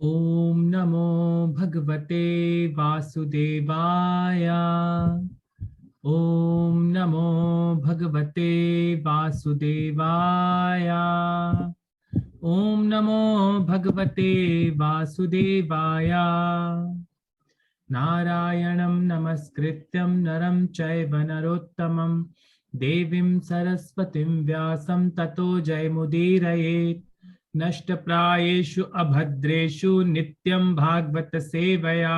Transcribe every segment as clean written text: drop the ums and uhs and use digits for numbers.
ओम नमो भगवते वासुदेवाय। ओम नमो भगवते वासुदेवाय। ओम नमो भगवते वासुदेवाय। नारायणं नमस्कृत्यं नरं चैव नरोत्तमं देवीं सरस्वतीं व्यासं ततो जयमुदीरयेत्। नष्टप्रायेषु अभद्रेषु नित्यं भागवत सेवया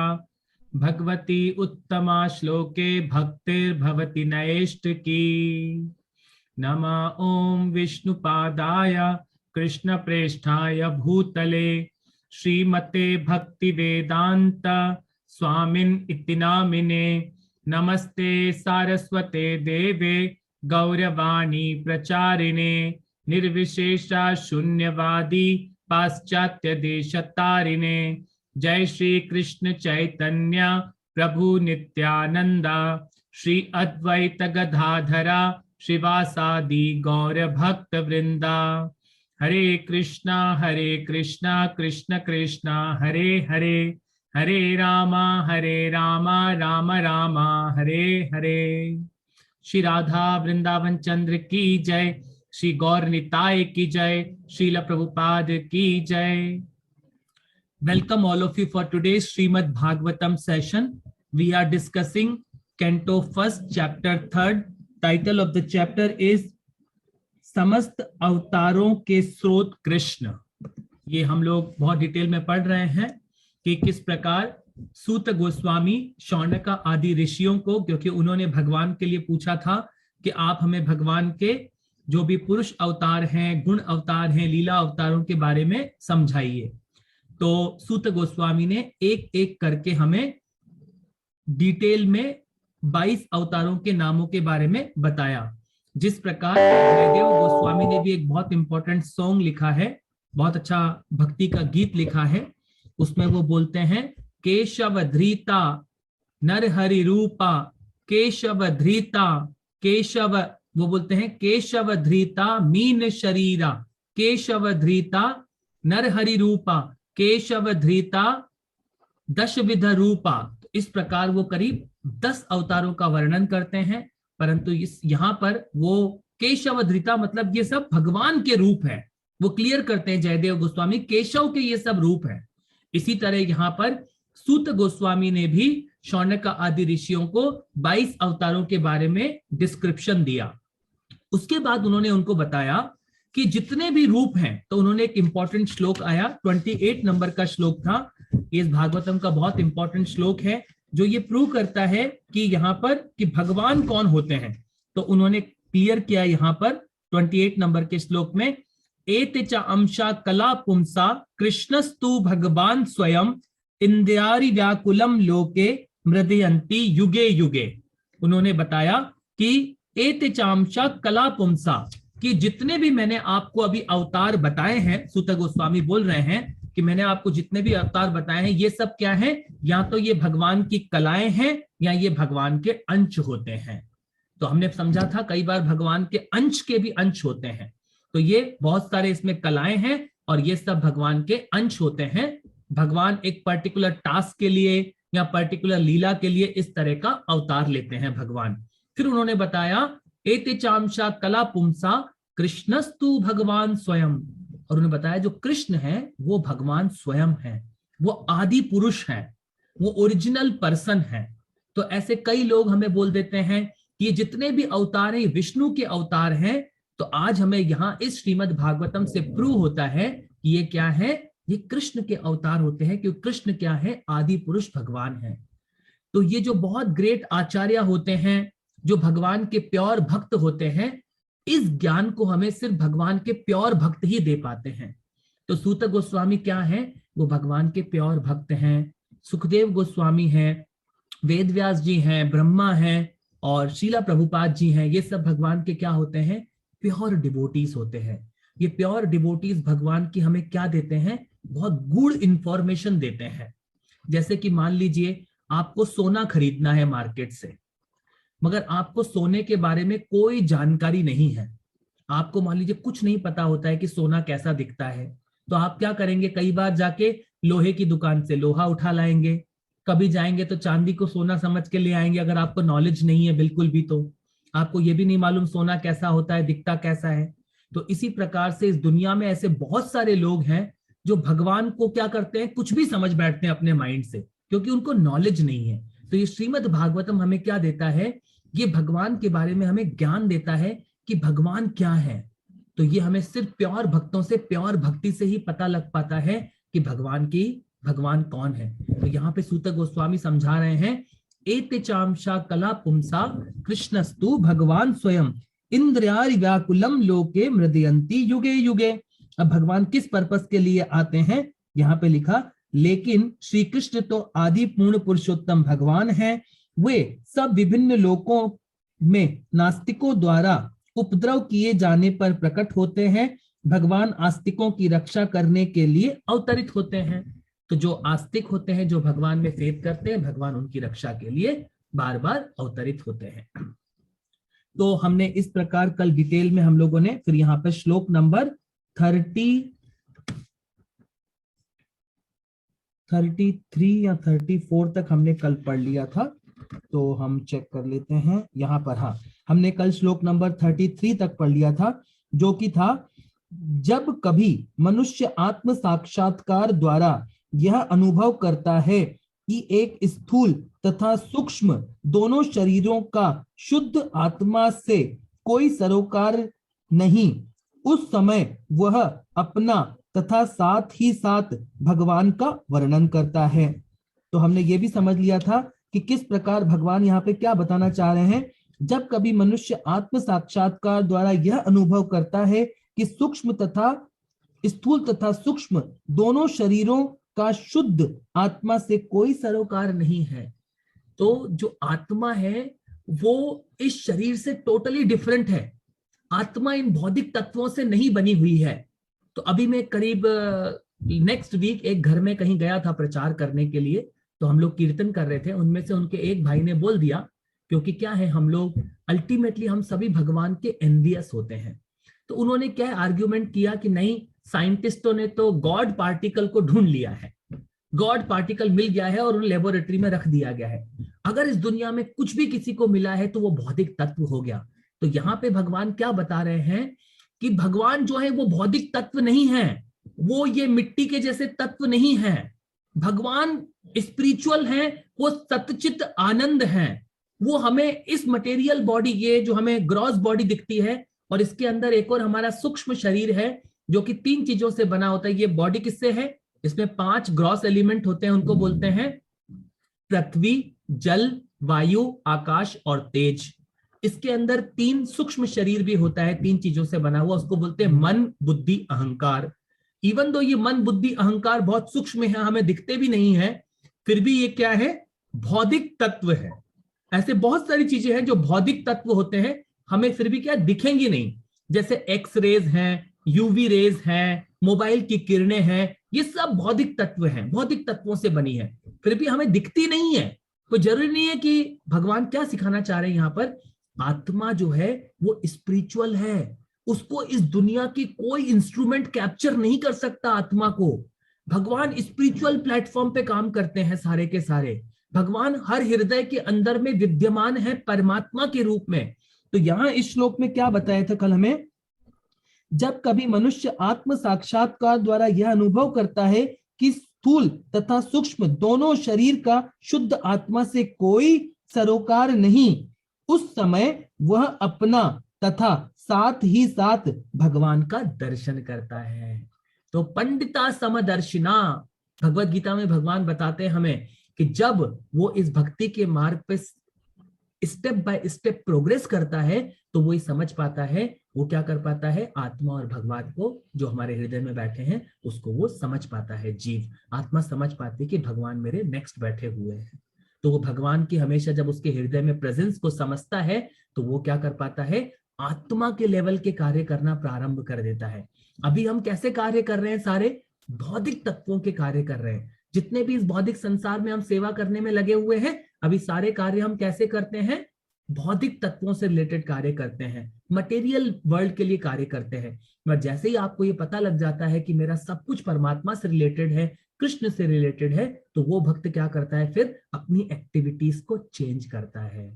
भगवती उत्तमा श्लोके भक्तिर्भवति नैष्ठिकी। नमः ओं विष्णुपादाय कृष्णप्रेष्ठाय भूतले श्रीमते भक्तिवेदांत स्वामिन् इति नामिने। नमस्ते सारस्वते देवे गौरवाणी प्रचारिणे निर्विशेषा शून्यवादी पाश्चात्य देशतारिणे। जय श्री कृष्ण चैतन्य प्रभु नित्यानंदा श्री अद्वैत गदाधरा श्रीवासादि गौर भक्त वृंदा। हरे कृष्णा कृष्ण कृष्णा हरे हरे, हरे रामा राम राम हरे हरे। श्री राधा वृंदावन चंद्र की जय, श्री गौर निताय की जय, श्रील प्रभुपाद की जय। Welcome all of you for today's Srimad Bhagavatam session. We are discussing Canto 1st, Chapter 3rd. Title of the chapter is समस्त अवतारों के स्रोत कृष्ण। ये हम लोग बहुत डिटेल में पढ़ रहे हैं कि किस प्रकार सूत गोस्वामी शौनक आदि ऋषियों को, क्योंकि उन्होंने भगवान के लिए पूछा था कि आप हमें भगवान के जो भी पुरुष अवतार हैं, गुण अवतार हैं, लीला अवतारों के बारे में समझाइए। तो सूत गोस्वामी ने एक एक करके हमें डिटेल में 22 अवतारों के नामों के बारे में बताया। जिस प्रकार जयदेव गोस्वामी ने भी एक बहुत इंपॉर्टेंट सॉन्ग लिखा है, बहुत अच्छा भक्ति का गीत लिखा है। उसमें वो बोलते हैं केशव धृता नरहरि रूपा, केशव धृता, केशव, वो बोलते हैं केशव धृता मीन शरीरा, केशव धृता नरहरि रूपा, केशव धृता दशविध रूपा। तो इस प्रकार वो करीब 10 अवतारों का वर्णन करते हैं, परंतु इस यहाँ पर वो केशव धृता मतलब ये सब भगवान के रूप है, वो क्लियर करते हैं जयदेव गोस्वामी, केशव के ये सब रूप है। इसी तरह यहाँ पर सूत गोस्वामी ने भी शौनक आदि ऋषियों को 22 अवतारों के बारे में डिस्क्रिप्शन दिया। उसके बाद उन्होंने उनको बताया कि जितने भी रूप हैं, तो उन्होंने एक इंपॉर्टेंट श्लोक आया, 28 नंबर का श्लोक था। ये इस भागवतम का बहुत इंपॉर्टेंट श्लोक है जो ये प्रूव करता है कि यहाँ पर कि भगवान कौन होते हैं। तो उन्होंने क्लियर किया यहाँ पर 28 नंबर के श्लोक में, एते च अंशा कला पुंसा कृष्णस्तु भगवान स्वयं इंद्रियारि व्याकुलम लोके मृदयंती युगे युगे। उन्होंने बताया कि एते च अंशा कला पुंसा, कि जितने भी मैंने आपको अभी अवतार बताए हैं, सूत गोस्वामी बोल रहे हैं कि मैंने आपको जितने भी अवतार बताए हैं ये सब क्या है, या तो ये भगवान की कलाएं हैं या ये भगवान के अंश होते हैं। तो हमने समझा था कई बार भगवान के अंश के भी अंश होते हैं, तो ये बहुत सारे इसमें कलाएं हैं और ये सब भगवान के अंश होते हैं। भगवान एक पर्टिकुलर टास्क के लिए या पर्टिकुलर लीला के लिए इस तरह का अवतार लेते हैं भगवान। फिर उन्होंने बताया एते चांशा कला पुंसा कृष्णस्तु भगवान स्वयं, और उन्होंने बताया जो कृष्ण है वो भगवान स्वयं है, वो आदि पुरुष है, वो ओरिजिनल पर्सन है। तो ऐसे कई लोग हमें बोल देते हैं कि ये जितने भी अवतार हैं विष्णु के अवतार हैं। तो आज हमें यहाँ इस श्रीमद् भागवतम से प्रूव होता है कि ये क्या है, ये कृष्ण के अवतार होते हैं, क्योंकि कृष्ण क्या है, आदि पुरुष भगवान है। तो ये जो बहुत ग्रेट आचार्य होते हैं, जो भगवान के प्योर भक्त होते हैं, इस ज्ञान को हमें सिर्फ भगवान के प्योर भक्त ही दे पाते हैं। तो सूत गोस्वामी क्या है, वो भगवान के प्योर भक्त हैं। सुखदेव गोस्वामी हैं, वेदव्यास जी हैं, ब्रह्मा हैं और श्रीला प्रभुपाद जी हैं। ये सब भगवान के क्या होते हैं, प्योर डिवोटीज होते हैं। ये प्योर डिवोटीज भगवान की हमें क्या देते हैं, बहुत गुड इंफॉर्मेशन देते हैं। जैसे कि मान लीजिए आपको सोना खरीदना है मार्केट से, मगर आपको सोने के बारे में कोई जानकारी नहीं है, आपको मान लीजिए कुछ नहीं पता होता है कि सोना कैसा दिखता है, तो आप क्या करेंगे, कई बार जाके लोहे की दुकान से लोहा उठा लाएंगे, कभी जाएंगे तो चांदी को सोना समझ के ले आएंगे, अगर आपको नॉलेज नहीं है बिल्कुल भी, तो आपको ये भी नहीं मालूम सोना कैसा होता है, दिखता कैसा है। तो इसी प्रकार से इस दुनिया में ऐसे बहुत सारे लोग हैं जो भगवान को क्या करते हैं, कुछ भी समझ बैठते हैं अपने माइंड से, क्योंकि उनको नॉलेज नहीं है। तो ये श्रीमद् भागवतम हमें क्या देता है, ये भगवान के बारे में हमें ज्ञान देता है कि भगवान क्या है। तो ये हमें सिर्फ प्योर भक्तों से, प्योर भक्ति से ही पता लग पाता है कि भगवान कौन है। तो यहाँ पे सूत गोस्वामी समझा रहे हैं, एते चांशा कला पुंसा कृष्णस्तु भगवान स्वयं इंद्रियारि व्याकुलम लोके मृदयंती युगे युगे। अब भगवान किस पर्पस के लिए आते हैं, यहाँ पे लिखा, लेकिन श्री कृष्ण तो आदि पूर्ण पुरुषोत्तम भगवान हैं, वे सब विभिन्न लोकों में नास्तिकों द्वारा उपद्रव किए जाने पर प्रकट होते हैं। भगवान आस्तिकों की रक्षा करने के लिए अवतरित होते हैं। तो जो आस्तिक होते हैं, जो भगवान में फेथ करते हैं, भगवान उनकी रक्षा के लिए बार बार अवतरित होते हैं। तो हमने इस प्रकार कल डिटेल में हम लोगों ने, फिर यहाँ पर श्लोक नंबर 33 या 34 तक हमने कल पढ़ लिया था। तो हम चेक कर लेते हैं यहाँ पर। हाँ, हमने कल श्लोक नंबर 33 तक पढ़ लिया था, जो कि था, जब कभी मनुष्य आत्म साक्षात्कार द्वारा यह अनुभव करता है कि एक स्थूल तथा सूक्ष्म दोनों शरीरों का शुद्ध आत्मा से कोई सरोकार नहीं, उस समय वह अपना तथा साथ ही साथ भगवान का वर्णन करता है। तो हमने ये भी समझ लिया था कि किस प्रकार भगवान यहाँ पे क्या बताना चाह रहे हैं। जब कभी मनुष्य आत्म साक्षात्कार द्वारा यह अनुभव करता है कि सूक्ष्म तथा स्थूल तथा सूक्ष्म दोनों शरीरों का शुद्ध आत्मा से कोई सरोकार नहीं है, तो जो आत्मा है वो इस शरीर से टोटली डिफरेंट है। आत्मा इन भौतिक तत्वों से नहीं बनी हुई है। तो अभी मैं करीब नेक्स्ट वीक एक घर में कहीं गया था प्रचार करने के लिए, तो हम लोग कीर्तन कर रहे थे, उनमें से उनके एक भाई ने बोल दिया, क्योंकि क्या है, हम लोग अल्टीमेटली हम सभी भगवान के एनवियस होते हैं। तो उन्होंने क्या आर्ग्यूमेंट किया कि नहीं, साइंटिस्टों ने तो गॉड पार्टिकल को ढूंढ लिया है, गॉड पार्टिकल मिल गया है और उन्हें लेबोरेटरी में रख दिया गया है। अगर इस दुनिया में कुछ भी किसी को मिला है तो वो भौतिक तत्व हो गया। तो यहाँ पे भगवान क्या बता रहे हैं कि भगवान जो है वो भौतिक तत्व नहीं है, वो ये मिट्टी के जैसे तत्व नहीं है। भगवान स्पिरिचुअल है, वो सतचित आनंद है। वो हमें इस मटेरियल बॉडी, ये जो हमें ग्रॉस बॉडी दिखती है, और इसके अंदर एक और हमारा सूक्ष्म शरीर है जो कि 3 चीजों से बना होता है। ये बॉडी किससे है, इसमें 5 ग्रॉस एलिमेंट होते हैं, उनको बोलते हैं पृथ्वी, जल, वायु, आकाश और तेज। इसके अंदर 3 सूक्ष्म शरीर भी होता है, 3 चीजों से बना हुआ, उसको बोलते हैं मन, बुद्धि, अहंकार। इवन दो ये मन, बुद्धि, अहंकार बहुत सूक्ष्म है, हमें दिखते भी नहीं है, फिर भी ये क्या है, भौतिक तत्व है। ऐसे बहुत सारी चीजें हैं जो भौतिक तत्व होते हैं, हमें फिर भी क्या दिखेंगी नहीं, जैसे एक्स रेज हैं, यूवी रेज हैं, मोबाइल की किरणें हैं, ये सब भौतिक तत्व हैं, भौतिक तत्वों से बनी है, फिर भी हमें दिखती नहीं है। कोई जरूरी नहीं है कि भगवान क्या सिखाना चाह रहे हैं यहाँ पर, आत्मा जो है वो स्पिरिचुअल है, उसको इस दुनिया की कोई इंस्ट्रूमेंट कैप्चर नहीं कर सकता आत्मा को। भगवान स्पिरिचुअल प्लेटफॉर्म पे काम करते हैं सारे के सारे। भगवान हर हृदय के अंदर में विद्यमान है परमात्मा के रूप में। तो यहां इस श्लोक में क्या बताया था कल हमें, जब कभी मनुष्य आत्म साक्षात्कार द्वारा यह अनुभव करता है कि स्थूल तथा सूक्ष्म दोनों शरीर का शुद्ध आत्मा से कोई सरोकार नहीं, उस समय वह अपना तथा साथ ही साथ भगवान का दर्शन करता है। तो पंडिता समदर्शिना, भगवत गीता में भगवान बताते हैं हमें कि जब वो इस भक्ति के मार्ग पे स्टेप बाय स्टेप प्रोग्रेस करता है तो वो ही समझ पाता है, वो क्या कर पाता है, आत्मा और भगवान को जो हमारे हृदय में बैठे हैं उसको वो समझ पाता है। जीव आत्मा समझ पाती है कि भगवान मेरे नेक्स्ट बैठे हुए हैं। तो वो भगवान की हमेशा जब उसके हृदय में प्रेजेंस को समझता है तो वो क्या कर पाता है, आत्मा के लेवल के कार्य करना प्रारंभ कर देता है। अभी हम कैसे कार्य कर रहे हैं, सारे भौतिक तत्वों के कार्य कर रहे हैं। जितने भी इस भौतिक संसार में हम सेवा करने में लगे हुए हैं, अभी सारे कार्य हम कैसे करते हैं, भौतिक तत्वों से रिलेटेड कार्य करते हैं, मटेरियल वर्ल्ड के लिए कार्य करते हैं। पर जैसे ही आपको ये पता लग जाता है कि मेरा सब कुछ परमात्मा से रिलेटेड है, कृष्ण से रिलेटेड है, तो वो भक्त क्या करता है, फिर अपनी एक्टिविटीज को चेंज करता है।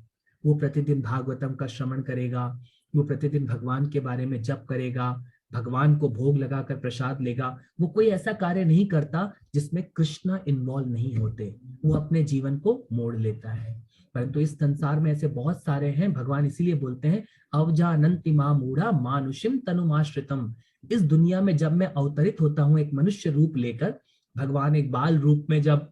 वो प्रतिदिन भागवतम का श्रवण करेगा, वो प्रतिदिन भगवान के बारे में जप करेगा, भगवान को भोग लगाकर प्रसाद लेगा। वो कोई ऐसा कार्य नहीं करता जिसमें कृष्ण इन्वॉल्व नहीं होते, वो अपने जीवन को मोड़ लेता है। परंतु इस संसार में ऐसे बहुत सारे हैं, भगवान इसीलिए बोलते हैं अवजानन्ति मां मूढ़ा मानुषिम तनुमाश्रितम। इस दुनिया में जब मैं अवतरित होता हूं एक मनुष्य रूप लेकर, भगवान एक बाल रूप में जब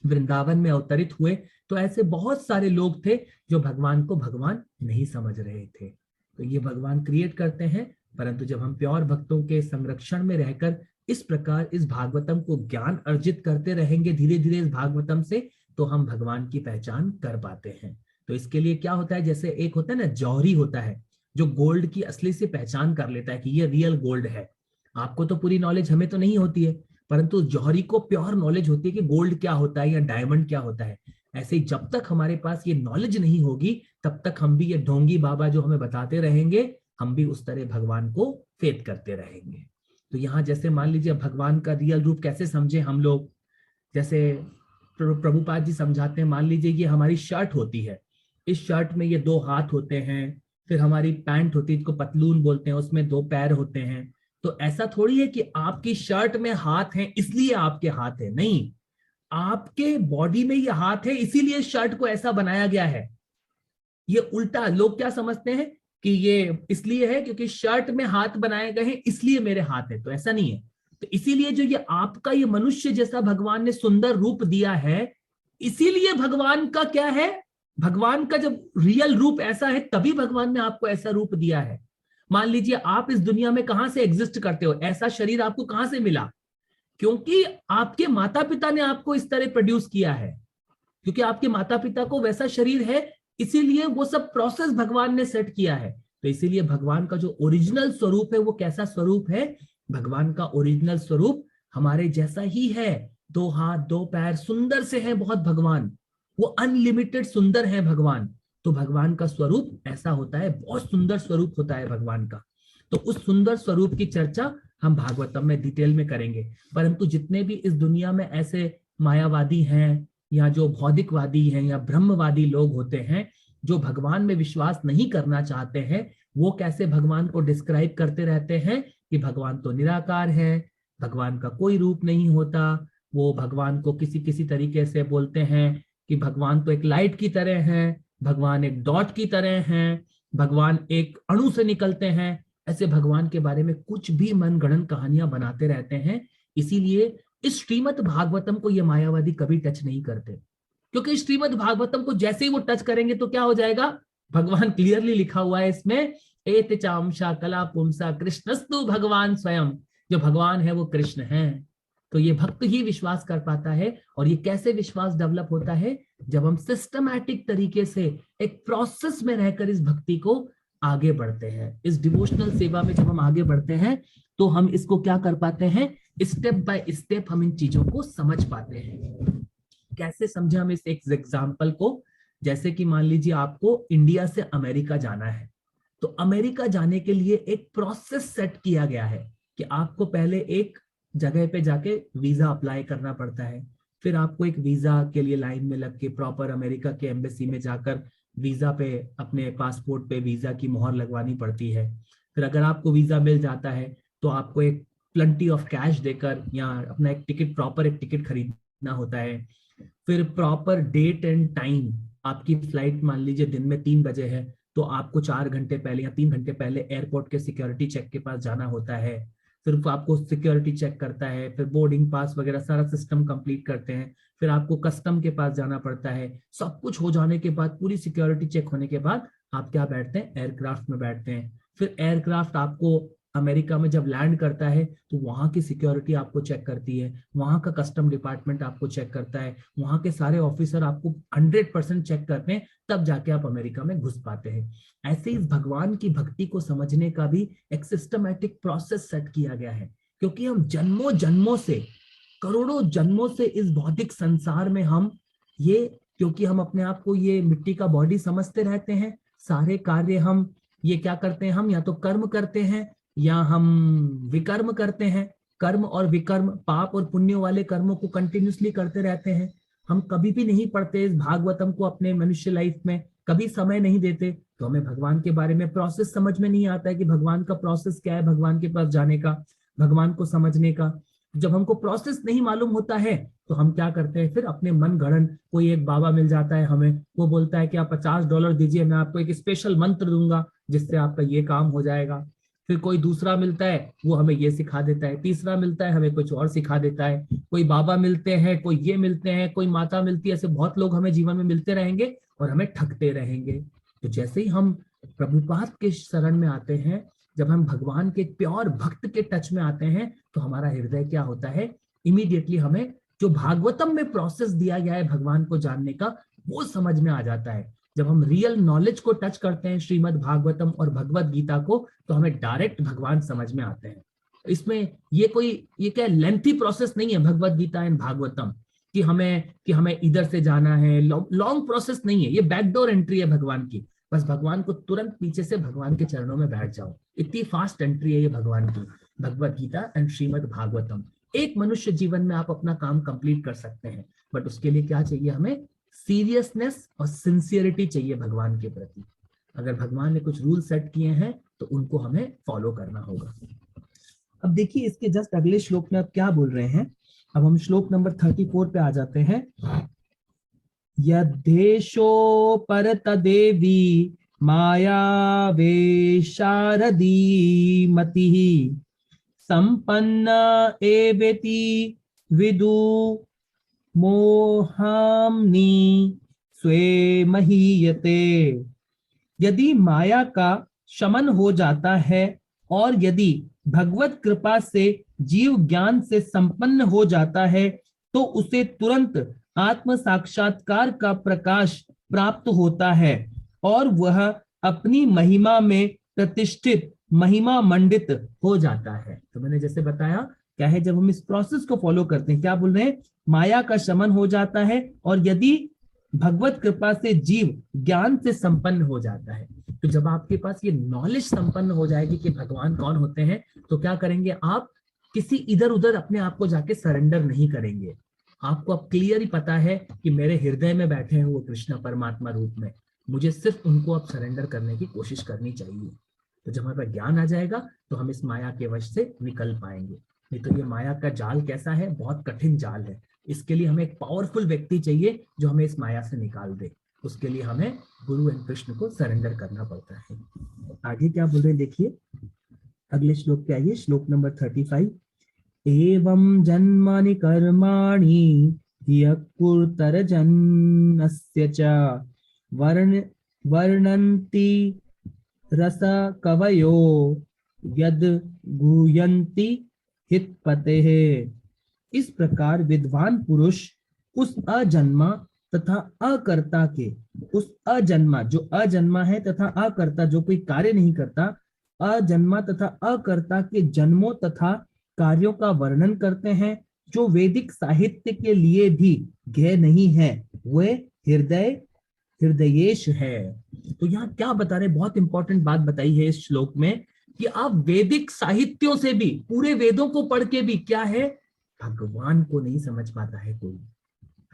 वृंदावन में अवतरित हुए, तो ऐसे बहुत सारे लोग थे जो भगवान को भगवान नहीं समझ रहे थे। तो ये भगवान क्रिएट करते हैं। परंतु जब हम प्योर भक्तों के संरक्षण में रहकर इस प्रकार इस भागवतम को ज्ञान अर्जित करते रहेंगे धीरे धीरे इस भागवतम से, तो हम भगवान की पहचान कर पाते हैं। तो इसके लिए क्या होता है, जैसे एक होता है ना जौहरी होता है, जो गोल्ड की असली से पहचान कर लेता है कि ये रियल गोल्ड है। आपको तो पूरी नॉलेज, हमें तो नहीं होती है, परंतु जौहरी को प्योर नॉलेज होती है कि गोल्ड क्या होता है या डायमंड क्या होता है। ऐसे ही जब तक हमारे पास ये नॉलेज नहीं होगी, तब तक हम भी ये ढोंगी बाबा जो हमें बताते रहेंगे, हम भी उस तरह भगवान को फेथ करते रहेंगे। तो यहाँ जैसे मान लीजिए भगवान का रियल रूप कैसे समझे हम लोग, जैसे प्रभुपाद जी समझाते हैं, मान लीजिए ये हमारी शर्ट होती है, इस शर्ट में ये दो हाथ होते हैं, फिर हमारी पैंट होती है जिसको पतलून बोलते हैं, उसमें दो पैर होते हैं। तो ऐसा थोड़ी है कि आपकी शर्ट में हाथ है इसलिए आपके हाथ है, नहीं, आपके बॉडी में ये हाथ है इसीलिए शर्ट को ऐसा बनाया गया है। ये उल्टा लोग क्या समझते हैं कि ये इसलिए है क्योंकि शर्ट में हाथ बनाए गए हैं इसलिए मेरे हाथ है, तो ऐसा नहीं है। तो इसीलिए जो ये आपका ये मनुष्य जैसा भगवान ने सुंदर रूप दिया है, इसीलिए भगवान का क्या है, भगवान का जब रियल रूप ऐसा है तभी भगवान ने आपको ऐसा रूप दिया है। मान लीजिए आप इस दुनिया में कहां से एग्जिस्ट करते हो, ऐसा शरीर आपको कहां से मिला, क्योंकि आपके माता पिता ने आपको इस तरह प्रोड्यूस किया है, क्योंकि आपके माता पिता को वैसा शरीर है, इसीलिए वो सब प्रोसेस भगवान ने सेट किया है। तो इसीलिए भगवान का जो ओरिजिनल स्वरूप है वो कैसा स्वरूप है, भगवान का ओरिजिनल स्वरूप हमारे जैसा ही है, दो हाथ दो पैर, सुंदर से है बहुत भगवान, वो अनलिमिटेड सुंदर है भगवान। तो भगवान का स्वरूप ऐसा होता है, बहुत सुंदर स्वरूप होता है भगवान का। तो उस सुंदर स्वरूप की चर्चा हम भागवतम में डिटेल में करेंगे। परंतु जितने भी इस दुनिया में ऐसे मायावादी हैं या जो भौतिकवादी हैं या ब्रह्मवादी लोग होते हैं, जो भगवान में विश्वास नहीं करना चाहते हैं, वो कैसे भगवान को डिस्क्राइब करते रहते हैं कि भगवान तो निराकार है, भगवान का कोई रूप नहीं होता। वो भगवान को किसी किसी तरीके से बोलते हैं कि भगवान तो एक लाइट की तरह है, भगवान एक डॉट की तरह है, भगवान एक अणु से निकलते हैं। ऐसे भगवान के बारे में कुछ भी मनगढ़ंत कहानियां बनाते रहते हैं। इसीलिए इस श्रीमद् भागवतम को ये मायावादी कभी टच नहीं करते, क्योंकि श्रीमद् भागवतम को जैसे ही वो टच करेंगे तो क्या हो जाएगा, भगवान क्लियरली लिखा हुआ है इसमें, एत चांशा कला पुंसा कृष्णस्तु भगवान स्वयं, जो भगवान है वो कृष्ण है। तो ये भक्त ही विश्वास कर पाता है। और ये कैसे विश्वास डेवलप होता है, जब हम सिस्टमैटिक तरीके से एक प्रोसेस में रहकर इस भक्ति को आगे बढ़ते हैं, इस डिवोशनल सेवा में जब हम आगे बढ़ते हैं, तो हम इसको क्या कर पाते हैं, स्टेप बाय स्टेप हम इन चीजों को समझ पाते हैं। कैसे समझे हम इस एक एग्जाम्पल को, जैसे कि मान लीजिए आपको इंडिया से अमेरिका जाना है, तो अमेरिका जाने के लिए एक प्रोसेस सेट किया गया है कि आपको पहले एक जगह पे जाके वीजा अप्लाई करना पड़ता है, फिर आपको एक वीजा के लिए लाइन में लग के प्रॉपर अमेरिका के एम्बेसी में जाकर वीजा पे अपने पासपोर्ट पे वीजा की मोहर लगवानी पड़ती है। फिर अगर आपको वीजा मिल जाता है तो आपको एक प्लेंटी ऑफ कैश देकर या अपना एक टिकट, प्रॉपर एक टिकट खरीदना होता है। फिर प्रॉपर डेट एंड टाइम, आपकी फ्लाइट मान लीजिए दिन में 3 बजे है, तो आपको 4 घंटे पहले या 3 घंटे पहले एयरपोर्ट के सिक्योरिटी चेक के पास जाना होता है। फिर आपको सिक्योरिटी चेक करता है, फिर बोर्डिंग पास वगैरह सारा सिस्टम कंप्लीट करते हैं, फिर आपको कस्टम के पास जाना पड़ता है। सब कुछ हो जाने के बाद, पूरी सिक्योरिटी चेक होने के बाद आप क्या बैठते हैं, एयरक्राफ्ट में बैठते हैं। फिर एयरक्राफ्ट आपको अमेरिका में जब लैंड करता है तो वहां की सिक्योरिटी आपको चेक करती है, वहां का कस्टम डिपार्टमेंट आपको चेक करता है, वहां के सारे ऑफिसर आपको 100% चेक करते हैं, तब जाके आप अमेरिका में घुस पाते हैं। ऐसे इस भगवान की भक्ति को समझने का भी एक सिस्टमैटिक प्रोसेस सेट किया गया है, क्योंकि हम जन्मों जन्मों से, करोड़ों जन्मों से इस भौतिक संसार में हम ये क्योंकि हम अपने आप को ये मिट्टी का बॉडी समझते रहते हैं। सारे कार्य हम ये क्या करते हैं, हम या तो कर्म करते हैं या हम विकर्म करते हैं। कर्म और विकर्म, पाप और पुण्य वाले कर्मों को कंटिन्यूसली करते रहते हैं। हम कभी भी नहीं पढ़ते इस भागवतम को अपने मनुष्य लाइफ में, कभी समय नहीं देते, तो हमें भगवान के बारे में प्रोसेस समझ में नहीं आता है कि भगवान का प्रोसेस क्या है, भगवान के पास जाने का, भगवान को समझने का। जब हमको प्रोसेस नहीं मालूम होता है तो हम क्या करते हैं, फिर अपने मन गढ़ंत, कोई एक बाबा मिल जाता है हमें, वो बोलता है कि आप $50 दीजिए, मैं आपको एक स्पेशल मंत्र दूंगा जिससे आपका ये काम हो जाएगा। फिर कोई दूसरा मिलता है, वो हमें ये सिखा देता है। तीसरा मिलता है, हमें कुछ और सिखा देता है। कोई बाबा मिलते हैं, कोई ये मिलते हैं, कोई माता मिलती है, ऐसे बहुत लोग हमें जीवन में मिलते रहेंगे और हमें ठगते रहेंगे। तो जैसे ही हम प्रभुपाद के शरण में आते हैं, जब हम भगवान के प्योर भक्त के टच में आते हैं, तो हमारा हृदय क्या होता है, इमीडिएटली हमें जो भागवतम में प्रोसेस दिया गया है भगवान को जानने का, वो समझ में आ जाता है। जब हम रियल नॉलेज को टच करते हैं, श्रीमद् भागवतम और भगवत गीता को, तो हमें डायरेक्ट भगवान समझ में आते हैं। इसमें ये क्या लेंथी प्रोसेस नहीं है भगवत गीता एंड भागवतम कि हमें इधर से जाना है, लॉन्ग प्रोसेस नहीं है। ये बैकडोर एंट्री है भगवान की। बस भगवान को तुरंत पीछे से भगवान के चरणों में बैठ जाओ, इतनी फास्ट एंट्री है ये भगवान की, भगवत गीता एंड श्रीमद् भागवतम। एक मनुष्य जीवन में आप अपना काम कंप्लीट कर सकते हैं, बट उसके लिए क्या चाहिए, हमें सीरियसनेस और सिंसियरिटी चाहिए भगवान के प्रति। अगर भगवान ने कुछ रूल सेट किए हैं तो उनको हमें फॉलो करना होगा। अब देखिए इसके जस्ट अगले श्लोक में अब क्या बोल रहे हैं। अब हम श्लोक नंबर 34 पे आ जाते हैं। यदेशो पर तदेवी माया वेशारदी मतिः संपन्न एवेति विदु मोहाम्नि स्वे महीयते। यदि माया का शमन हो जाता है और यदि भगवत कृपा से जीव ज्ञान से संपन्न हो जाता है, तो उसे तुरंत आत्म साक्षात्कार का प्रकाश प्राप्त होता है और वह अपनी महिमा में प्रतिष्ठित, महिमा मंडित हो जाता है। तो मैंने जैसे बताया क्या है, जब हम इस प्रोसेस को फॉलो करते हैं, क्या बोल रहे हैं, माया का शमन हो जाता है और यदि भगवत कृपा से जीव ज्ञान से संपन्न हो जाता है। तो जब आपके पास ये नॉलेज संपन्न हो जाएगी कि भगवान कौन होते हैं, तो क्या करेंगे आप, किसी इधर उधर अपने आप को जाके सरेंडर नहीं करेंगे। आपको अब क्लियर ही पता है कि मेरे हृदय में बैठे हैं वो कृष्ण परमात्मा रूप में, मुझे सिर्फ उनको अब सरेंडर करने की कोशिश करनी चाहिए। तो जब हमारे पास ज्ञान आ जाएगा तो हम इस माया के वश से निकल पाएंगे। नहीं तो ये माया का जाल कैसा है, बहुत कठिन जाल है। इसके लिए हमें एक पावरफुल व्यक्ति चाहिए जो हमें इस माया से निकाल दे। उसके लिए हमें गुरु एंड कृष्ण को सरेंडर करना पड़ता है। आगे क्या बोल रहे हैं देखिए, अगले श्लोक पे आइए, श्लोक नंबर 35। एवं जन्मानि कर्माणि ह्यकुर्तरजन्मस्य च वर्णन्ति रस कवयो यद गुह्यन्ति हितपतेः। इस प्रकार विद्वान पुरुष उस अजन्मा तथा अकर्ता के, उस अजन्मा जो अजन्मा है तथा अकर्ता जो कोई कार्य नहीं करता, अजन्मा तथा अकर्ता के जन्मों तथा कार्यों का वर्णन करते हैं, जो वैदिक साहित्य के लिए भी ज्ञेय नहीं है, वे हृदयेश है। तो यहाँ क्या बता रहे, बहुत इंपॉर्टेंट बात बताई है इस श्लोक में कि आप वैदिक साहित्यों से भी, पूरे वेदों को पढ़ के भी क्या है, भगवान को नहीं समझ पाता है कोई।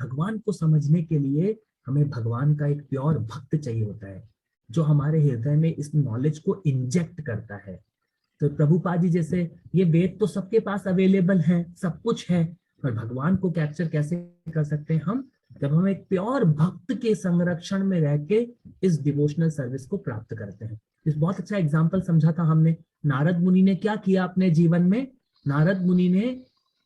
भगवान को समझने के लिए हमें भगवान का एक प्योर भक्त चाहिए होता है, जो हमारे हृदय में इस नॉलेज को इंजेक्ट करता है। तो प्रभुपाद जी जैसे, ये वेद तो सबके पास अवेलेबल है, सब कुछ है, पर भगवान को कैप्चर कैसे कर सकते हैं हम, जब हम एक प्योर भक्त के संरक्षण में रह के इस डिवोशनल सर्विस को प्राप्त करते हैं। इस बहुत अच्छा एग्जाम्पल समझा था हमने। नारद मुनि ने क्या किया अपने जीवन में, नारद मुनि ने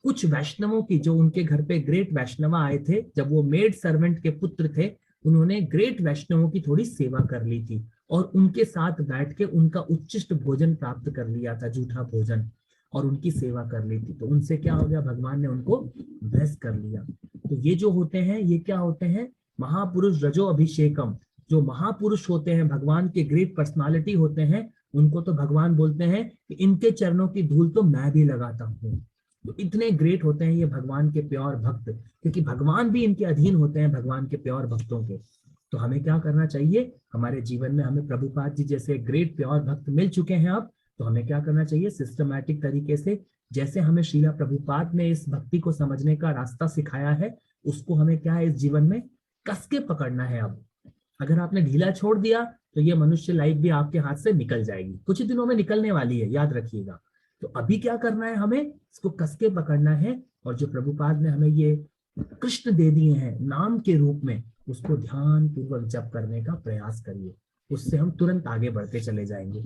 कुछ वैष्णवों की, जो उनके घर पे ग्रेट वैष्णव आए थे, जब वो मेड सर्वेंट के पुत्र थे, उन्होंने ग्रेट वैष्णवों की थोड़ी सेवा कर ली थी और उनके साथ बैठ के उनका उच्चिष्ट भोजन प्राप्त कर लिया था, जूठा भोजन, और उनकी सेवा कर ली थी। तो उनसे क्या हो गया, भगवान ने उनको ब्लेस कर लिया। तो ये जो होते हैं, ये क्या होते हैं, महापुरुष रजो अभिषेकम। जो महापुरुष होते हैं, भगवान के ग्रेट पर्सनालिटी होते हैं, उनको तो भगवान बोलते हैं कि इनके चरणों की धूल तो मैं भी लगाता हूँ। तो इतने ग्रेट होते हैं ये भगवान के प्योर भक्त, क्योंकि भगवान भी इनके अधीन होते हैं, भगवान के प्योर भक्तों के। तो हमें क्या करना चाहिए, हमारे जीवन में हमें प्रभुपाद जी जैसे ग्रेट प्योर भक्त मिल चुके हैं अब, तो हमें क्या करना चाहिए, सिस्टमैटिक तरीके से जैसे हमें श्रीला प्रभुपाद ने इस भक्ति को समझने का रास्ता सिखाया है, उसको हमें क्या है इस जीवन में कस के पकड़ना है। अब अगर आपने ढीला छोड़ दिया तो ये मनुष्य लाइफ भी आपके हाथ से निकल जाएगी, कुछ ही दिनों में निकलने वाली है, याद रखिएगा। तो अभी क्या करना है, हमें इसको कस के पकड़ना है, और जो प्रभुपाद ने हमें ये कृष्ण दे दिए हैं नाम के रूप में, उसको ध्यान पूर्वक जप करने का प्रयास करिए, उससे हम तुरंत आगे बढ़ते चले जाएंगे।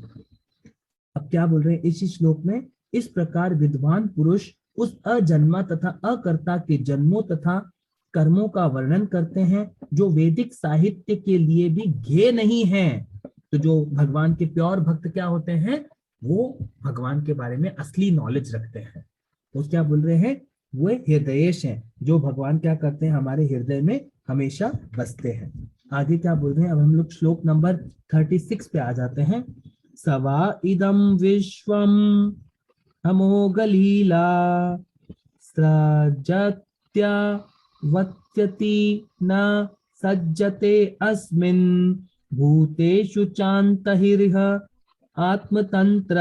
अब क्या बोल रहे हैं इसी श्लोक में, इस प्रकार विद्वान पुरुष उस अजन्मा तथा अकर्ता के जन्मों तथा कर्मों का वर्णन करते हैं जो वैदिक साहित्य के लिए भी ज्ञेय नहीं है। तो जो भगवान के प्योर भक्त क्या होते हैं, वो भगवान के बारे में असली नॉलेज रखते हैं। वो क्या बोल रहे हैं, वो हृदयेश हैं, जो भगवान क्या करते हैं हमारे हृदय में हमेशा बसते हैं। आगे क्या बोल रहे हैं, अब हम लोग श्लोक नंबर 36 पे आ जाते हैं। सवा इदम विश्वम अमोघ लीला सृजत्या वत्यति न सज्जते अस्मिन् भूतेषु चान्तहिर्ह आत्मतंत्र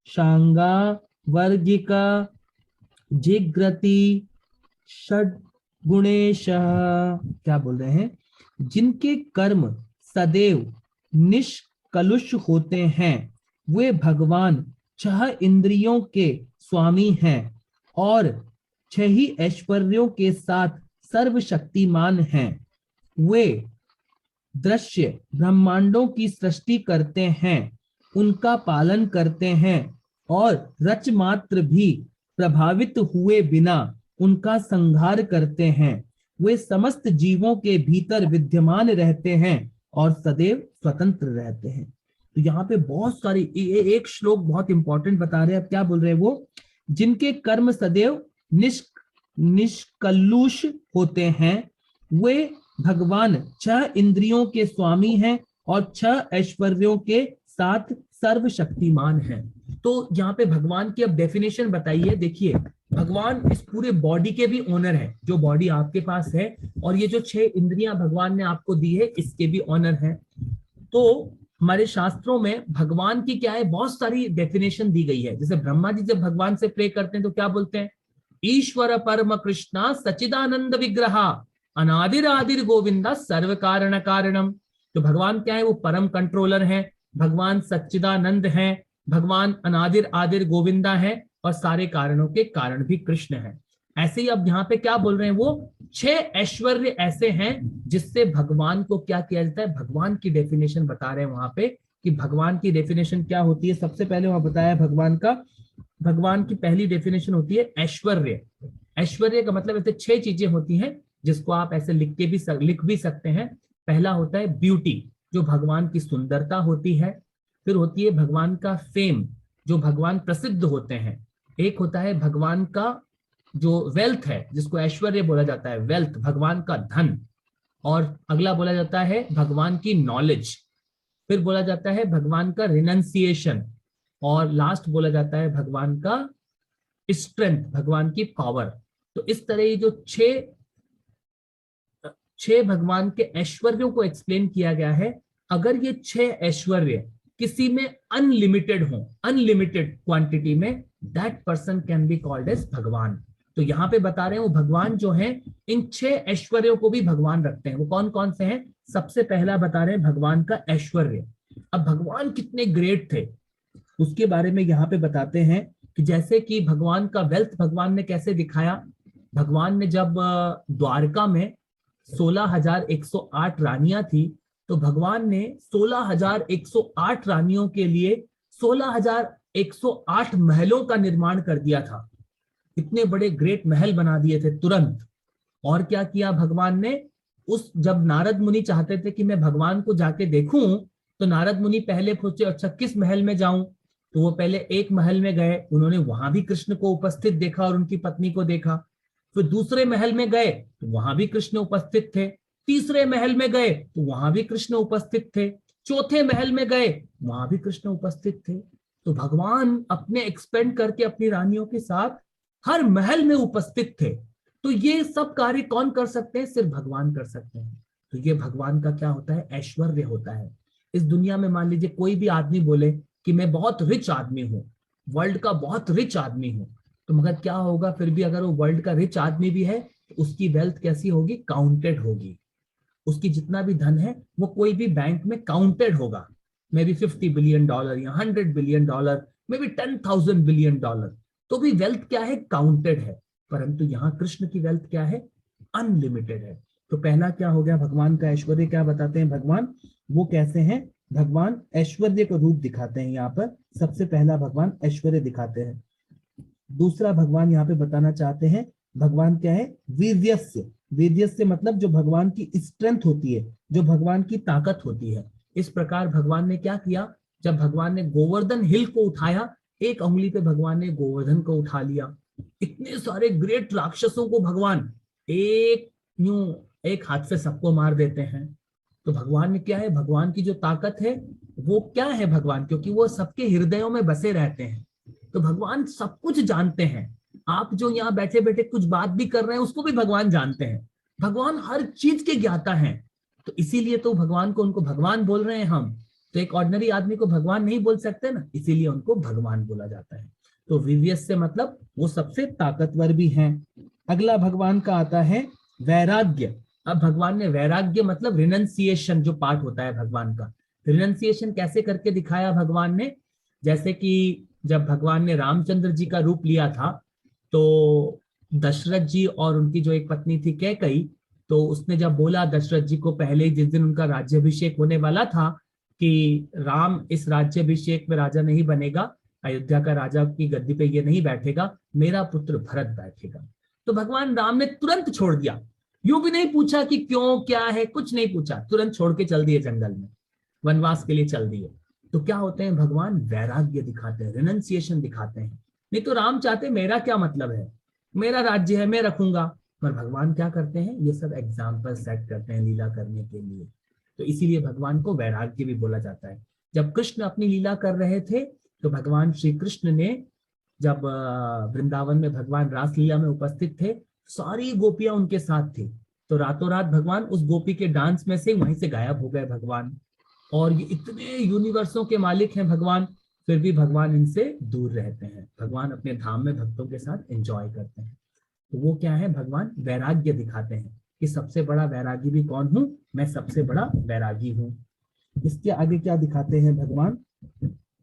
शांगा वर्गिका जिग्रति षड गुणेश। क्या बोल रहे हैं, जिनके कर्म सदैव निष्कलुष होते हैं वे भगवान 6 इंद्रियों के स्वामी हैं और 6 ही ऐश्वर्यों के साथ सर्वशक्तिमान हैं। वे दृश्य ब्रह्मांडों की सृष्टि करते हैं, उनका पालन करते हैं और रच मात्र भी प्रभावित हुए बिना उनका संहार करते हैं। वे समस्त जीवों के भीतर विद्यमान रहते हैं और सदैव स्वतंत्र रहते हैं। तो यहाँ पे बहुत सारी एक श्लोक बहुत इंपॉर्टेंट बता रहे हैं। अब क्या बोल रहे हैं वो, जिनके कर्म सदैव निष्कलुष होते हैं वे भगवान 6 इंद्रियों के स्वामी हैं और 6 ऐश्वर्यों के साथ सर्वशक्तिमान हैं। तो यहाँ पे भगवान की अब डेफिनेशन बताइए। देखिए, भगवान इस पूरे बॉडी के भी ओनर है, जो बॉडी आपके पास है, और ये जो 6 इंद्रियां भगवान ने आपको दी है इसके भी ओनर है। तो हमारे शास्त्रों में भगवान की क्या है, बहुत सारी डेफिनेशन दी गई है। जैसे ब्रह्मा जी जब भगवान से प्रे करते हैं तो क्या बोलते हैं, ईश्वर परम कृष्णा सच्चिदानंद विग्रहा अनादिर आदिर गोविंदा सर्व कारण कारणम। तो भगवान क्या है, वो परम कंट्रोलर है, भगवान सच्चिदानंद है, भगवान अनादिर आदिर गोविंदा है और सारे कारणों के कारण भी कृष्ण है। ऐसे ही अब यहाँ पे क्या बोल रहे हैं, वो 6 ऐश्वर्य ऐसे हैं जिससे भगवान को क्या किया जाता है, भगवान की डेफिनेशन बता रहे हैं वहां पे कि भगवान की डेफिनेशन क्या होती है। सबसे पहले वहां बताया भगवान की पहली डेफिनेशन होती है ऐश्वर्य। ऐश्वर्य का मतलब ऐसे 6 चीजें होती हैं जिसको आप ऐसे लिख भी सकते हैं। पहला होता है ब्यूटी, जो भगवान की सुंदरता होती है। फिर होती है भगवान का फेम, जो भगवान प्रसिद्ध होते हैं। एक होता है भगवान का जो वेल्थ है, जिसको ऐश्वर्य बोला जाता है, वेल्थ भगवान का धन। और अगला बोला जाता है भगवान की नॉलेज। फिर बोला जाता है भगवान का रिनंसिएशन। और लास्ट बोला जाता है भगवान का स्ट्रेंथ, भगवान की पावर। तो इस तरह ये जो 6 भगवान के ऐश्वर्यों को एक्सप्लेन किया गया है। अगर ये 6 ऐश्वर्य किसी में अनलिमिटेड हो, अनलिमिटेड क्वांटिटी में, that person can be called as Bhagwan. तो यहाँ पे बता रहे हैं वो भगवान जो है इन 6 ऐश्वर्यों को भी भगवान रखते हैं। वो कौन कौन से हैं, सबसे पहला बता रहे हैं भगवान का ऐश्वर्य। अब भगवान कितने ग्रेट थे उसके बारे में यहाँ पे बताते हैं कि जैसे कि भगवान का वेल्थ भगवान ने कैसे दिखाया। भगवान ने जब द्वारका में 16,108 रानियां थी, तो भगवान ने 16,108 रानियों के लिए 16,108 महलों का निर्माण कर दिया था। इतने बड़े ग्रेट महल बना दिए थे तुरंत। और क्या किया भगवान ने, जब नारद मुनि चाहते थे कि मैं भगवान को जाके देखूं, तो नारद मुनि पहले पूछे अच्छा किस महल में जाऊं। तो वो पहले एक महल में गए, उन्होंने वहां भी कृष्ण को उपस्थित देखा और उनकी पत्नी को देखा। फिर दूसरे महल में गए तो वहां भी कृष्ण उपस्थित थे। तीसरे महल में गए तो वहां भी कृष्ण उपस्थित थे। चौथे महल में गए, वहां भी कृष्ण उपस्थित थे। तो भगवान अपने एक्सपेंड करके अपनी रानियों के साथ हर महल में उपस्थित थे। तो ये सब कार्य कौन कर सकते हैं? सिर्फ भगवान कर सकते हैं। तो ये भगवान का क्या होता है? ऐश्वर्य होता है। इस दुनिया में मान लीजिए कोई भी आदमी बोले कि मैं बहुत रिच आदमी हूँ, वर्ल्ड का बहुत रिच आदमी हूँ, तो मगर क्या होगा? फिर भी अगर वो वर्ल्ड का रिच आदमी भी है तो उसकी वेल्थ कैसी होगी? काउंटेड होगी। उसकी जितना भी धन है वो कोई भी बैंक में काउंटेड होगा। मे बी $50 बिलियन या $100 बिलियन, मे बी $10,000 बिलियन, तो भी वेल्थ क्या है? काउंटेड है। परंतु यहाँ कृष्ण की वेल्थ क्या है? अनलिमिटेड है। तो पहला क्या हो गया? भगवान का ऐश्वर्य क्या बताते हैं भगवान? वो कैसे हैं? भगवान ऐश्वर्य को रूप दिखाते हैं। यहाँ पर सबसे पहला भगवान ऐश्वर्य दिखाते हैं। दूसरा भगवान यहाँ पे बताना चाहते हैं, भगवान क्या है? वीर्यस्य। वीर्यस्य मतलब जो भगवान की स्ट्रेंथ होती है, जो भगवान की ताकत होती है। इस प्रकार भगवान ने क्या किया? जब भगवान ने गोवर्धन हिल को उठाया, एक उंगली पे भगवान ने गोवर्धन को उठा लिया। इतने सारे ग्रेट राक्षसों को भगवान एक यूं एक हाथ से सबको मार देते हैं। तो भगवान ने क्या है? भगवान की जो ताकत है वो क्या है? भगवान क्योंकि वो सबके हृदयों में बसे रहते हैं, तो भगवान सब कुछ जानते हैं। आप जो यहाँ बैठे बैठे कुछ बात भी कर रहे हैं उसको भी भगवान जानते हैं। भगवान हर चीज के ज्ञाता हैं। तो इसीलिए तो भगवान को उनको भगवान बोल रहे हैं हम। तो एक ऑर्डिनरी आदमी को भगवान नहीं बोल सकते ना, इसीलिए उनको भगवान बोला जाता है। तो विव्यस से मतलब वो सबसे ताकतवर भी हैं। अगला भगवान का आता है वैराग्य। अब भगवान ने वैराग्य मतलब रिनंसिएशन जो पार्ट होता है भगवान का, रिनंसिएशन कैसे करके दिखाया भगवान ने? जैसे कि जब भगवान ने रामचंद्र जी का रूप लिया था तो दशरथ जी और उनकी जो एक पत्नी थी कैकई, तो उसने जब बोला दशरथ जी को पहले जिस दिन उनका राज्याभिषेक होने वाला था कि राम इस राज्याभिषेक में राजा नहीं बनेगा, अयोध्या का राजा की गद्दी पे ये नहीं बैठेगा, मेरा पुत्र भरत बैठेगा। तो भगवान राम ने तुरंत छोड़ दिया, यूं भी नहीं पूछा कि क्यों क्या है, कुछ नहीं पूछा, तुरंत छोड़ के चल दिए जंगल में, वनवास के लिए चल दिए। तो क्या होते हैं? भगवान वैराग्य दिखाते हैं, रिनंसिएशन दिखाते हैं। नहीं तो राम चाहते मेरा क्या मतलब है, मेरा राज्य है मैं रखूंगा, पर भगवान क्या करते हैं? ये सब एग्जाम्पल सेट करते हैं लीला करने के लिए। तो इसीलिए भगवान को वैराग्य भी बोला जाता है। जब कृष्ण अपनी लीला कर रहे थे तो भगवान श्री कृष्ण ने जब वृंदावन में भगवान रासलीला में उपस्थित थे, सारी गोपियां उनके साथ थी, तो रातों रात भगवान उस गोपी के डांस में से वहीं से गायब हो गए भगवान। और ये इतने यूनिवर्सों के मालिक हैं भगवान, फिर भी भगवान इनसे दूर रहते हैं। भगवान अपने धाम में भक्तों के साथ एंजॉय करते हैं। तो वो क्या है? भगवान वैराग्य दिखाते हैं कि सबसे बड़ा वैरागी भी कौन हूं? मैं सबसे बड़ा वैरागी हूं। इसके आगे क्या दिखाते हैं भगवान?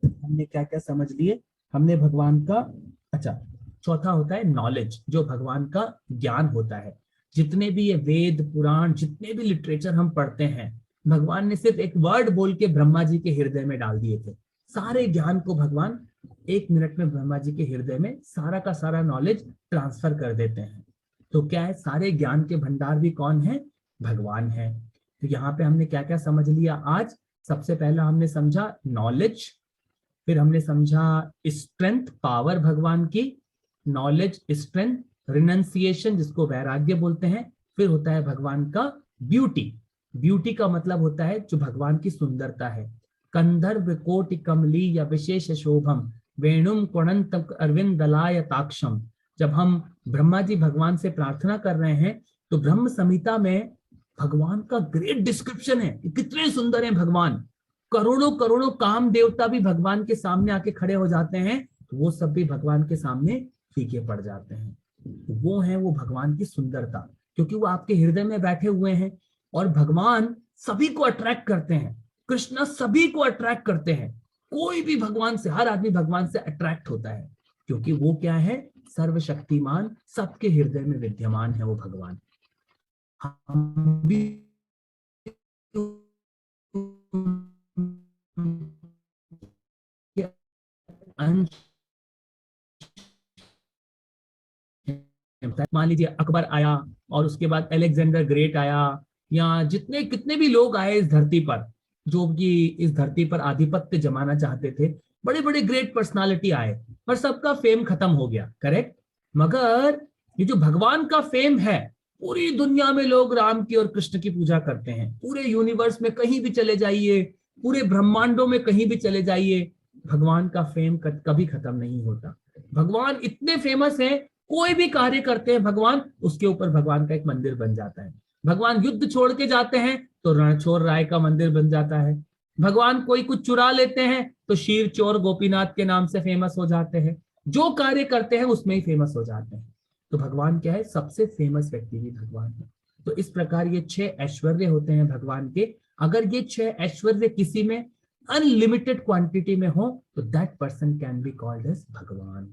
हमने क्या क्या समझ लिए? हमने भगवान का, अच्छा, चौथा होता है नॉलेज, जो भगवान का ज्ञान होता है। जितने भी ये वेद पुराण जितने भी लिटरेचर हम पढ़ते हैं, भगवान ने सिर्फ एक वर्ड बोल के ब्रह्मा जी के हृदय में डाल दिए थे। सारे ज्ञान को भगवान 1 मिनट में ब्रह्मा जी के हृदय में सारा का सारा नॉलेज ट्रांसफर कर देते हैं। तो क्या है? सारे ज्ञान के भंडार भी कौन है? भगवान है। तो यहाँ पे हमने क्या क्या समझ लिया आज? सबसे पहला हमने समझा नॉलेज, फिर हमने समझा स्ट्रेंथ, पावर भगवान की, नॉलेज, स्ट्रेंथ, रिनंसिएशन जिसको वैराग्य बोलते हैं, फिर होता है भगवान का ब्यूटी। ब्यूटी का मतलब होता है जो भगवान की सुंदरता है। कंधर्व कोटि कमली या विशेष शोभम वेणुम कुणंत अरविंद दलाय ताक्षम। जब हम ब्रह्मा जी भगवान से प्रार्थना कर रहे हैं तो ब्रह्म संहिता में भगवान का ग्रेट डिस्क्रिप्शन है, कितने सुंदर हैं भगवान। करोड़ों करोड़ों काम देवता भी भगवान के सामने आके खड़े हो जाते हैं, तो वो सब भी भगवान के सामने फीके पड़ जाते हैं। वो है वो भगवान की सुंदरता, क्योंकि वो आपके हृदय में बैठे हुए हैं। और भगवान सभी को अट्रैक्ट करते हैं, कृष्ण सभी को अट्रैक्ट करते हैं। कोई भी भगवान से, हर आदमी भगवान से अट्रैक्ट होता है, क्योंकि वो क्या है? सर्वशक्तिमान, सबके हृदय में विद्यमान है वो भगवान। हम भी मान लीजिए अकबर आया और उसके बाद अलेक्जेंडर ग्रेट आया, या जितने कितने भी लोग आए इस धरती पर, जो कि इस धरती पर आधिपत्य जमाना चाहते थे, बड़े बड़े ग्रेट पर्सनालिटी आए, पर सबका फेम खत्म हो गया, करेक्ट। मगर ये जो भगवान का फेम है, पूरी दुनिया में लोग राम की और कृष्ण की पूजा करते हैं। पूरे यूनिवर्स में कहीं भी चले जाइए, पूरे ब्रह्मांडों में कहीं भी चले जाइए, भगवान का फेम कभी खत्म नहीं होता। भगवान इतने फेमस हैं कोई भी कार्य करते हैं भगवान, उसके ऊपर भगवान का एक मंदिर बन जाता है। भगवान युद्ध छोड़ के जाते हैं तो रणछोड़ राय का मंदिर बन जाता है। भगवान कोई कुछ चुरा लेते हैं तो शीर चोर गोपीनाथ के नाम से फेमस हो जाते हैं। जो कार्य करते हैं उसमें ही फेमस हो जाते हैं। तो भगवान क्या है, सबसे फेमस व्यक्ति भी भगवान है। तो इस प्रकार ये 6 ऐश्वर्य होते हैं भगवान के। अगर ये 6 ऐश्वर्य किसी में अनलिमिटेड क्वांटिटी में हो तो that person can be called as Bhagwan.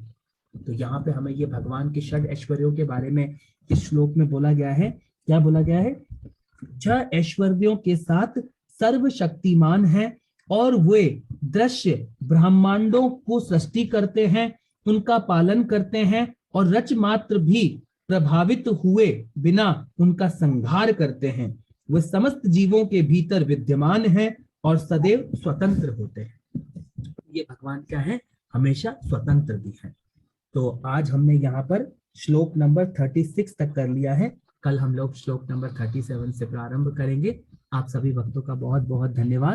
तो यहाँ पे हमें ये भगवान के षड ऐश्वर्यों के बारे में इस श्लोक में बोला गया है। क्या बोला गया है? 6 ऐश्वर्यों के साथ सर्वशक्तिमान है और वे दृश्य ब्रह्मांडों को सृष्टि करते हैं, उनका पालन करते हैं और रच मात्र भी प्रभावित हुए बिना उनका संहार करते हैं। वे समस्त जीवों के भीतर विद्यमान हैं और सदैव स्वतंत्र होते हैं। ये भगवान क्या है? हमेशा स्वतंत्र भी है। तो आज हमने यहाँ पर श्लोक नंबर 36 तक कर लिया है। कल हम लोग श्लोक नंबर 37 से प्रारंभ करेंगे। आप सभी भक्तों का बहुत बहुत धन्यवाद।